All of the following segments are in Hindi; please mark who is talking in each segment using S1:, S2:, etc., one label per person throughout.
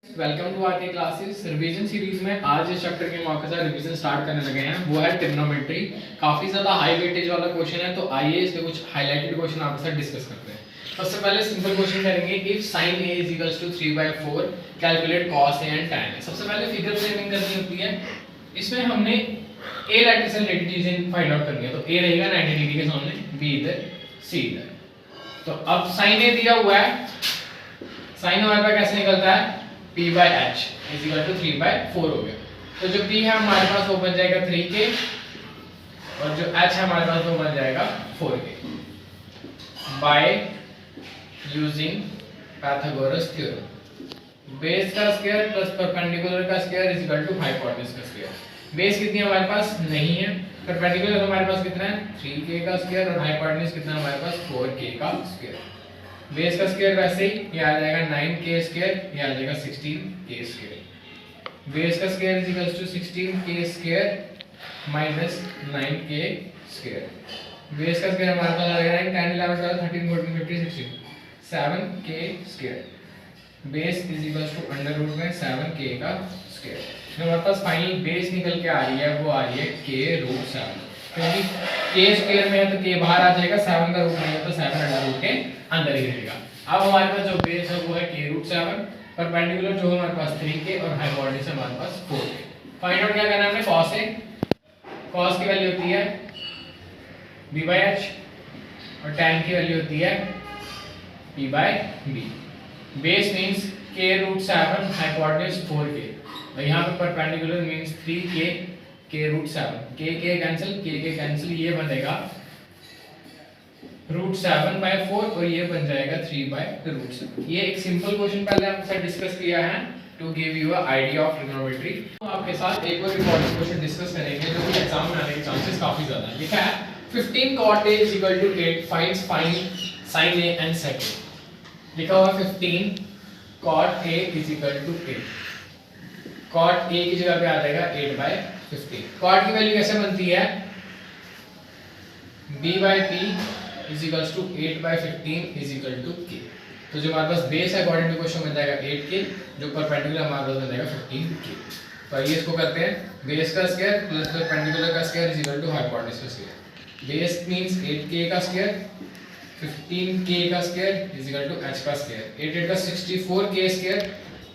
S1: वेलकम टू आर के क्लासेस। रिवीजन सीरीज में आज इस चैप्टर के मौके से रिवीजन स्टार्ट करने लगे हैं, वो है ट्रिग्नोमेट्री। काफी ज्यादा हाई वेटेज वाला क्वेश्चन है, तो आइए इसके कुछ हाईलाइटेड क्वेश्चन आपके साथ डिस्कस करते हैं। सबसे पहले सिंपल क्वेश्चन करेंगे, if sin a is equals to 3/4 calculate cos a and tan a। सबसे पहले फिगर फ्रेमिंग करनी होती है। इसमें हमने a लाइट से रिलेटेड चीजें फाइंड आउट करनी है, तो a रहेगा 90 डिग्री के सामने, b इधर, c इधर। तो अब sin a दिया हुआ है, sin हमारे पास कैसे निकलता है, p by h is equal to 3/4 हो गया। तो जो p है हमारे पास वो बन जाएगा 3k और जो h है हमारे पास वो बन जाएगा 4k by using Pythagoras theorem. Base का स्क्वायर प्लस परपेंडिकुलर का square is equal to hypotenuse का स्क्वायर। बेस कितनी हमारे पास नहीं है, परपेंडिकुलर हमारे पास कितना है 3k का स्क्वायर और हाइपोटेन्यूज कितना है हमारे पास 4k का स्क्वायर। बेस का स्क्वायर वैसे ही ये आ जाएगा 9k स्क्वायर, ये आ जाएगा 16k स्क्वायर। बेस का square is equal to 16k square minus 9k square. Base का स्क्वायर हमारे पास आ जाएगा 9 10 11 12 13 14 15 16 7k square. Base is equal to under root में 7k का स्क्वायर। जो हमारे पास फाइनल बेस निकल के आ रही है वो आ रही है k√7, क्योंकि k स्क्वायर में है तो k बाहर आ जाएगा, 7 का रूट नहीं है तो 7 अंडर रूट के अंदर ही रहेगा। अब हमारे पास जो बेस है वो है k√7, परपेंडिकुलर जो हमारे पास 3k और हाइपोटेन्यूज हमारे पास 4k। फाइंड आउट क्या करना है हमने, cos a, cos की वैल्यू होती है b/h और tan की वैल्यू होती है p/b। Base means k√7, hypotenuse 4k और यहाँ पे perpendicular means 3k k√7, k cancel, ये बनेगा √7/4 और ये बन जाएगा 3/√7। ये एक सिंपल क्वेश्चन पहले आपके साथ डिस्कस किया है to give you a idea of trigonometry. तो आपके साथ एक और इंपॉर्टेंट क्वेश्चन डिस्कस करेंगे जो कि एग्जाम में आने के चांसेस काफी ज्यादा है। लिखा है 15 cot a is equal to 8 finds find sin a and sec a। लिखा हुआ 15 cot a is equal to 8। cot a की जगह पे आ जाएगा 8/15। cot की वैल्यू कैसे बनती है, b/p is equals to 8/15 is equal to k। तो जो हमारे पास बेस है अकॉर्डिंग टू क्वेश्चन बन जाएगा 8k, जो परपेंडिकुलर हमारे पास बन जाएगा 15k। तो आइए इसको करते हैं, बेस का स्क्वायर प्लस परपेंडिकुलर का square is equal to hypotenuse का स्क्वायर। बेस मींस 8k का स्क्वायर, 15k का square is equal to h का स्क्वायर। 8 8 का 64k square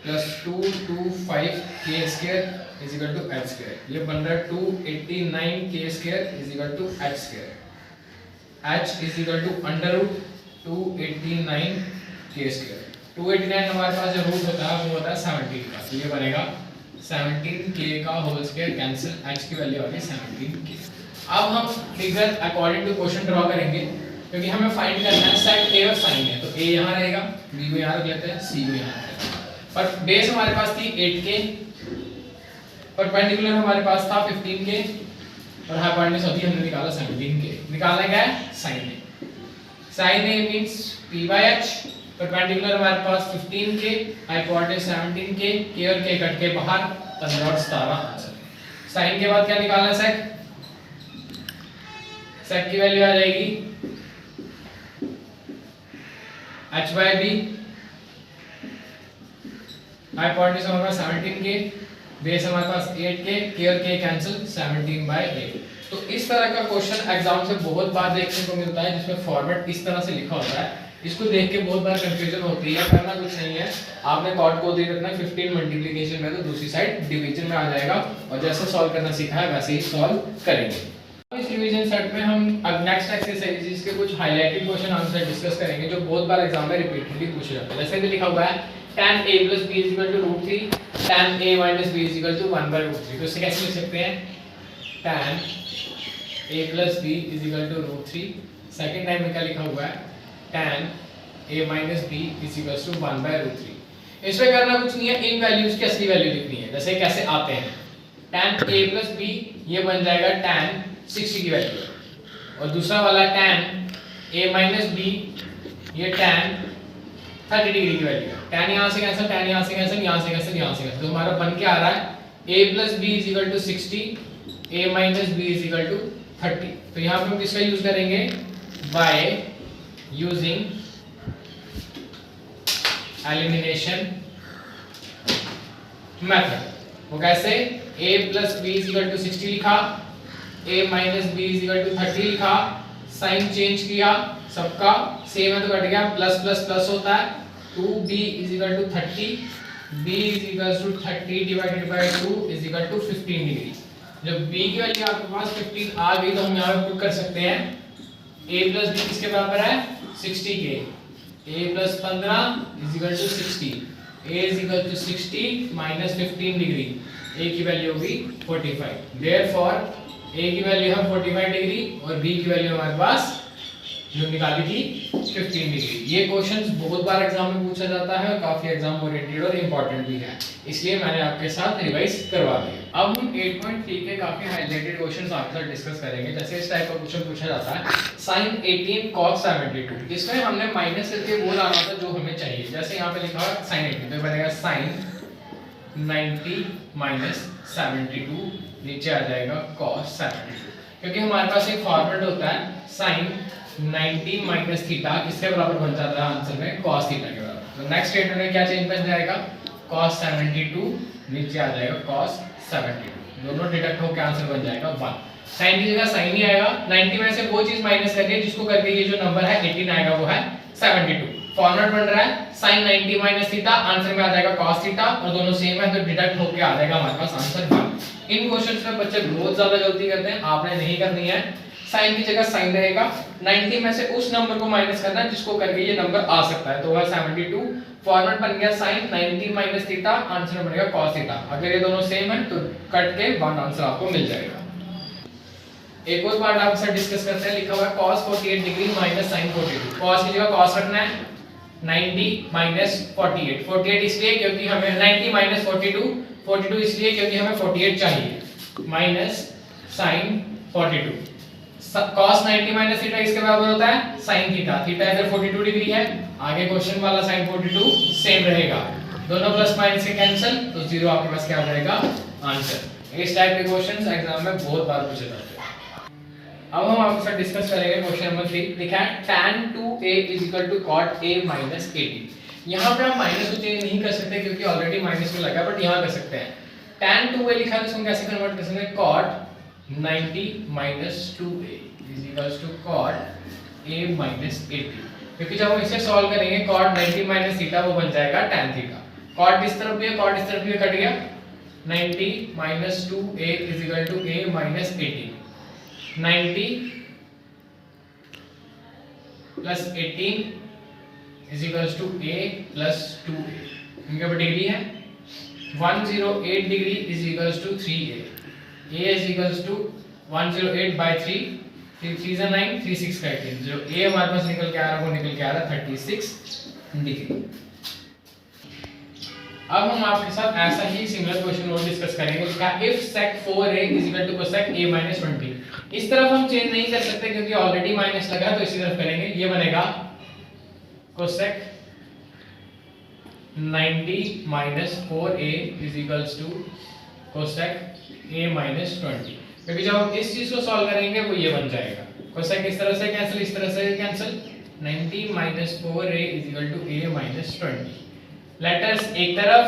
S1: plus 225k square is equal to h square. ये बन रहा है 289k square is equal to h square. h is equal to under root 289k square. 289 हमारे पास जो रूट होता है वो होता है 17 का, तो ये बनेगा 17k का होल स्क्वायर कैंसिल, h की वैल्यू आ गई 17k। अब हम figure according to question draw करेंगे, क्योंकि हमें फाइंड करना है सेक a और sin a। तो a यहाँ रहेगा, b को यहाँ रख लेते हैं, c को यहाँ रख लेते हैं। पर बेस हमारे पास थी 8k, परपेंडिकुलर हमारे पास था 15k और हाइपोटेन्यूज अभी हमने निकाला 17k। निकालना क्या है, sin a। sin a means p/h, perpendicular हमारे पास 15k, हाइपोटेन्यूज 17k, k और k कट के बाहर 15 और 17 आंसर। sin के बाद क्या निकालना है, sec। sec की वैल्यू आ जाएगी h/b, हाइपोटेन्यूज हमारे पास 17k, बेस हमारे पास 8k, k और k कैंसिल 17/8। तो इस तरह का क्वेश्चन एग्जाम से बहुत बार देखने को मिलता है, जिसमें फॉर्मेट इस तरह से लिखा होता है। इसको देख के बहुत बार कंफ्यूजन होती है। करना कुछ नहीं है, आपने कॉट को दे रखना है 15 मल्टीप्लिकेशन में, तो दूसरी साइड डिवीजन में आ जाएगा और जैसे सॉल्व करना सीखा है वैसे ही सॉल्व करेंगे। इस रिवीजन सेट में हम अब नेक्स्ट एक्सरसाइजेस के कुछ हाइलाइटेड क्वेश्चन आंसर डिस्कस करेंगे जो बहुत बार एग्जाम में रिपीटेडली पूछे जाते हैं। जैसे कि लिखा हुआ है tan a plus b is equal to √3, tan a minus b is equal to 1/√3। तो इसे कैसे लिख सकते हैं, tan a plus b is equal to √3। Second time में क्या लिखा हुआ है, tan a minus b is equal to 1/√3। इसमें करना कुछ नहीं है, इन वैल्यूज की असली वैल्यू लिखनी है। जैसे कैसे आते हैं, tan a plus b ये बन जाएगा tan 60 की वैल्यू, और दूसरा वाला tan a minus b ये tan 30 डिग्री की वैल्यू है। tan यहाँ से कैंसिल, tan यहाँ से कैंसिल, यहाँ से कैंसिल, यहाँ से कैंसिल। तो हमारा बन के आ रहा है a plus b is equal to 60, a minus b is equal to 30। तो यहाँ पे हम किसका यूज करेंगे, by using elimination मेथड। वो कैसे, a plus b is equal to 60 लिखा, a minus b is equal to 30 लिखा, साइन चेंज किया, सबका सेम है तो कट गया, प्लस प्लस प्लस होता है, 2b is equal to 30, b is equal to 30 divided by 2 is equal to 15 degree. जब b की वैल्यू आपके पास 15 आ गई तो हम यहाँ पे पुट कर सकते हैं a प्लस b किसके बराबर है, 60 के, a plus 15 is equal to 60, a is equal to 60 minus 15 degree, a की वैल्यू होगी 45। देयरफॉर a की वैल्यू है 45 डिग्री और b की वैल्यू हमारे पास जो निकाली थी 15 डिग्री। ये क्वेश्चंस बहुत बार एग्जाम में पूछा जाता है और काफी एग्जाम ओरिएंटेड और इंपॉर्टेंट भी है, इसलिए मैंने आपके साथ रिवाइज करवा दिया। अब हम 8.3 के काफी हाइलाइटेड क्वेश्चंस आपके साथ डिस्कस करेंगे। जैसे इस टाइप का क्वेश्चन पूछा जाता है sin 18 cos 72, इसमें हमने माइनस करके वो लाना था जो हमें चाहिए। जैसे यहाँ पे लिखा है sin 18 तो बनेगा sin 90 माइनस 72, नीचे आ जाएगा cos 72, क्योंकि हमारे पास एक फॉर्मूला होता है sin 90 माइनस थीटा किसके बराबर बन जाता है आंसर में, cos थीटा के बराबर। तो नेक्स्ट स्टेटमेंट में क्या चेंज बन जाएगा, cos 72, नीचे आ जाएगा cos 72, दोनों डिडक्ट होकर आंसर बन जाएगा 1। sin की जगह sin ही आएगा, 90 में से वो चीज माइनस करके जिसको करके ये जो नंबर है 18 आएगा वो है 72। फॉर्मूला बन रहा है sin 90 माइनस थीटा, आंसर में आ जाएगा cos थीटा और दोनों सेम है तो डिडक्ट होकर आ जाएगा हमारे पास आंसर 1। इन क्वेश्चंस में बच्चे बहुत ज्यादा गलती करते हैं, आपने नहीं करनी है। sin की जगह sin रहेगा, 90 में से उस नंबर को माइनस करना है जिसको करके ये नंबर आ सकता है, तो होगा 72। फॉर्मूला बन गया sin 90 माइनस थीटा, आंसर बनेगा cos थीटा। अगर ये दोनों सेम है तो कट के 1 आंसर आपको मिल जाएगा। एक और पार्ट आपके साथ डिस्कस करते हैं, लिखा हुआ है cos 48 degree minus sin 42। cos की जगह cos रखना है, 90 माइनस 48, 48 इसलिए क्योंकि हमें 90 माइनस 42, 42 इसलिए क्योंकि हमें 48 चाहिए, minus sin 42। cos 90 minus theta इसके बराबर होता है sin थीटा, थीटा इधर 42 डिग्री है, आगे क्वेश्चन वाला sin 42 सेम रहेगा, दोनों प्लस माइनस के कैंसिल तो 0 आपके पास क्या आ जाएगा आंसर। इस टाइप के क्वेश्चंस एग्जाम में बहुत बार पूछे जाते हैं। अब हम आपके साथ डिस्कस करेंगे क्वेश्चन नंबर 3, लिखा है tan 2a is equal to cot a minus 80। यहाँ पे हम माइनस को चेंज नहीं कर सकते क्योंकि ऑलरेडी माइनस में लगा, बट यहाँ कर सकते हैं। tan 2a लिखा है तो इसको कैसे कन्वर्ट कर सकते हैं, cot 90 minus 2a is equals to cot a minus 80, क्योंकि जब हम इसे सॉल्व करेंगे cot 90 minus थीटा वो बन जाएगा tan थीटा। cot इस तरफ भी है, cot इस तरफ भी कट गया, 90 minus 2a is equal to a minus 80, 90 plus 18 is equals to a plus 2a, इनके ऊपर डिग्री है, 108 degree is equals to 3a, a is equals to 108 by 3, 3 3 9, 3 6 का 18, जो a हमारे पास निकल के आ रहा है वो निकल के आ रहा है 36 डिग्री। अब हम आपके साथ ऐसा ही सिमिलर क्वेश्चन और डिस्कस करेंगे, लिखा if sec 4a is equal to cosec a minus 20। इस तरफ हम चेंज नहीं कर सकते क्योंकि ऑलरेडी माइनस लगा है, तो इसी तरफ करेंगे, ये बनेगा cosec 90 minus 4a is equals to cosec a minus 20, क्योंकि जब हम इस चीज को सॉल्व करेंगे वो ये बन जाएगा, cosec इस तरह से कैंसिल, इस तरह से cancel, 90 minus 4a is equal to a minus 20। Letters एक तरफ,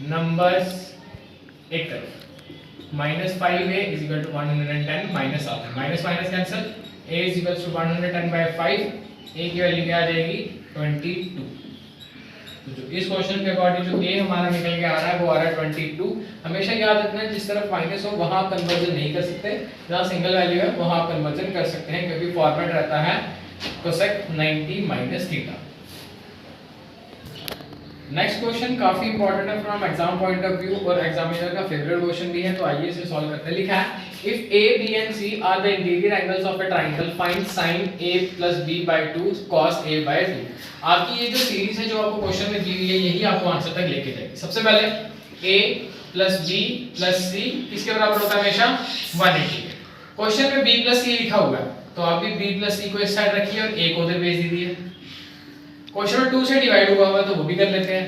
S1: नंबर्स एक तरफ, minus 5a is equal to 110 minus आता है, minus minus cancel, a is equal to 110 by 5, a की वैल्यू क्या आ जाएगी 22। तो जो इस क्वेश्चन के अकॉर्डिंग जो a हमारा निकल के आ रहा है वो आ रहा है 22। हमेशा याद रखना है जिस तरफ माइनस हो वहां आप कन्वर्जन नहीं कर सकते, जहां सिंगल वैल्यू है वहां आप कन्वर्जन कर सकते हैं, क्योंकि फॉर्मेट रहता है cosec 90 minus theta. Next question काफी इंपॉर्टेंट है from exam point of view और एग्जामिनर का फेवरेट क्वेश्चन भी है, तो आइए इसे सॉल्व करते हैं। लिखा है if a b and c are the interior angles of a triangle find sin a plus b by 2 cos a by 2। आपकी ये जो सीरीज है जो आपको क्वेश्चन में दी हुई है यही आपको आंसर तक लेके जाएगी। सबसे पहले a plus b plus c किसके बराबर होता है हमेशा 180। क्वेश्चन में b plus c लिखा हुआ है तो आप भी b plus c को इस साइड रखिए और a को उधर भेज दीजिए। क्वेश्चन में 2 से डिवाइड हुआ हुआ तो वो भी कर लेते हैं,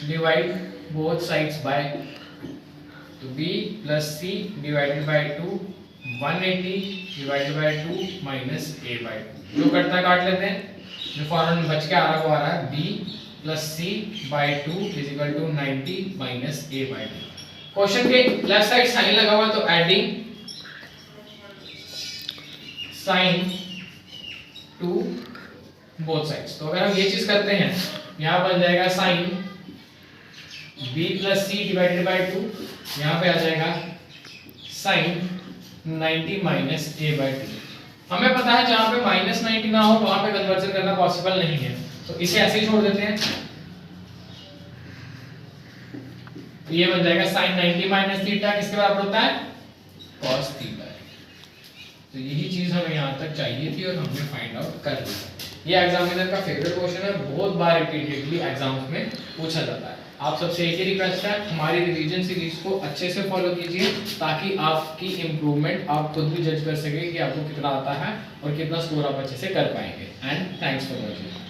S1: डिवाइड बोथ साइड्स बाय, तो b plus c divided by 2, 180 divided by 2 minus a by 2, जो कटता काट लेते हैं, जो फॉर्मूला में बच के आ रहा है वो आ रहा है b plus c by 2 is equal to 90 minus a by 2। Question के लेफ्ट साइड साइन लगा हुआ तो adding sine to both sides. तो अगर हम ये चीज करते हैं, यहां बन जाएगा sine b plus c divided by 2, यहां पे आ जाएगा साइन 90 माइनस ए बाई 2। हमें पता है जहां पे माइनस 90 ना हो वहां पे कन्वर्जन करना पॉसिबल नहीं है, तो इसे ऐसे ही छोड़ देते हैं। तो ये बन जाएगा sin 90 माइनस थीटा किसके बराबर होता है, cos थीटा। तो यही चीज हमें यहाँ तक चाहिए थी और हमने फाइंड आउट कर लिया। ये एग्जामिनर का फेवरेट क्वेश्चन है, बहुत बार रिपीटेडली एग्जाम्स में पूछा जाता है। आप सबसे एक ही रिक्वेस्ट है, हमारी रिवीजन सीरीज को अच्छे से फॉलो कीजिए ताकि आपकी इंप्रूवमेंट आप खुद भी जज कर सके कि आपको कितना आता है और कितना स्कोर आप अच्छे से कर पाएंगे। And thanks for watching.